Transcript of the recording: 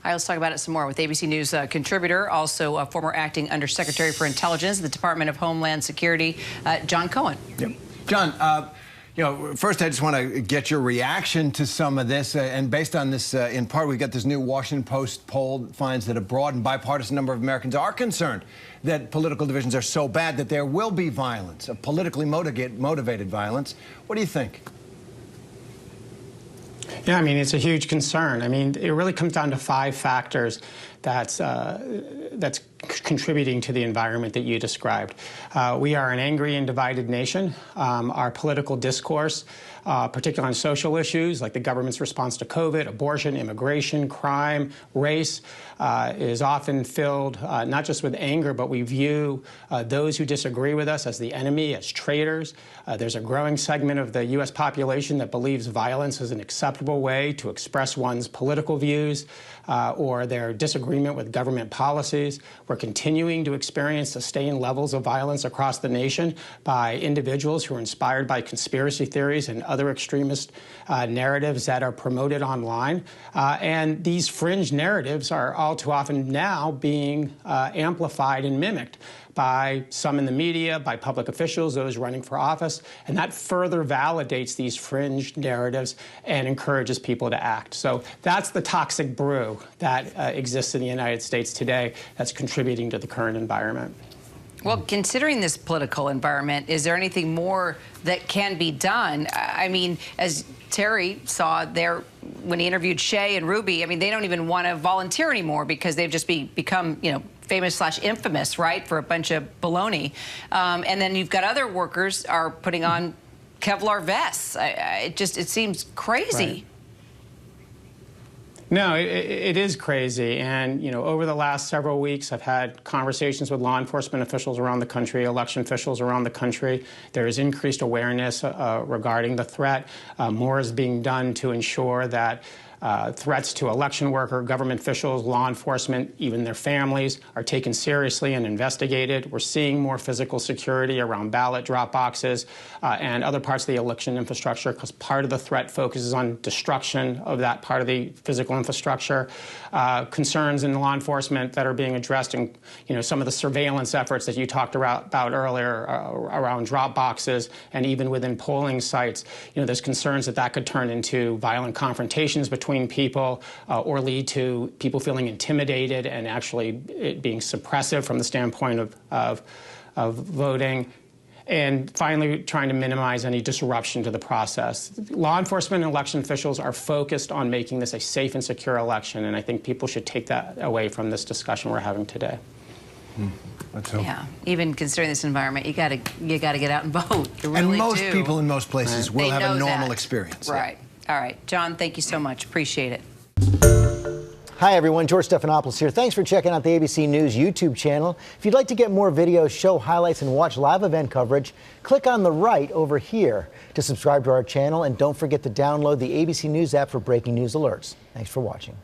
All right, let's talk about it some more with ABC News contributor, also a former acting undersecretary for intelligence at the Department of Homeland Security, John Cohen. Yep. John, first I just want to get your reaction to some of this. And based on this, in part, we got this new Washington Post poll that finds that a broad and bipartisan number of Americans are concerned that political divisions are so bad that there will be violence, a politically motivated violence. What do you think? Yeah, I mean, it's a huge concern. I mean, it really comes down to 5 factors that's contributing to the environment that you described. We are an angry and divided nation. Our political discourse, particularly on social issues like the government's response to COVID, abortion, immigration, crime, race, is often filled not just with anger, but we view those who disagree with us as the enemy, as traitors. There's a growing segment of the U.S. population that believes violence is an acceptable way to express one's political views or their disagreement with government policies. We're continuing to experience sustained levels of violence across the nation by individuals who are inspired by conspiracy theories and other extremist narratives that are promoted online. And these fringe narratives are all too often now being amplified and mimicked by some in the media, by public officials, those running for office, and that further validates these fringe narratives and encourages people to act. So that's the toxic brew that exists in the United States today that's contributing to the current environment. Well, considering this political environment, is there anything more that can be done? I mean, as Terry saw there when he interviewed Shay and Ruby, I mean, they don't even want to volunteer anymore because they've just become, famous/infamous, right, for a bunch of baloney. And then you've got other workers are putting on Kevlar vests. It seems crazy. Right. No, it is crazy. And, over the last several weeks, I've had conversations with law enforcement officials around the country, election officials around the country. There is increased awareness regarding the threat. More is being done to ensure that threats to election worker, government officials, law enforcement, even their families are taken seriously and investigated. We're seeing more physical security around ballot drop boxes and other parts of the election infrastructure because part of the threat focuses on destruction of that part of the physical infrastructure. Concerns in law enforcement that are being addressed in some of the surveillance efforts that you talked about earlier around drop boxes and even within polling sites. There's concerns that could turn into violent confrontations between people or lead to people feeling intimidated and actually it being suppressive from the standpoint of voting. And finally, trying to minimize any disruption to the process. Law enforcement and election officials are focused on making this a safe and secure election, and I think people should take that away from this discussion we're having today. Let's hope. Yeah, even considering this environment, you got to get out and vote. You really and most do. people in most places will have a normal experience. Right. Yeah. All right, John, thank you so much. Appreciate it. Hi, everyone. George Stephanopoulos here. Thanks for checking out the ABC News YouTube channel. If you'd like to get more videos, show highlights, and watch live event coverage, click on the right over here to subscribe to our channel. And don't forget to download the ABC News app for breaking news alerts. Thanks for watching.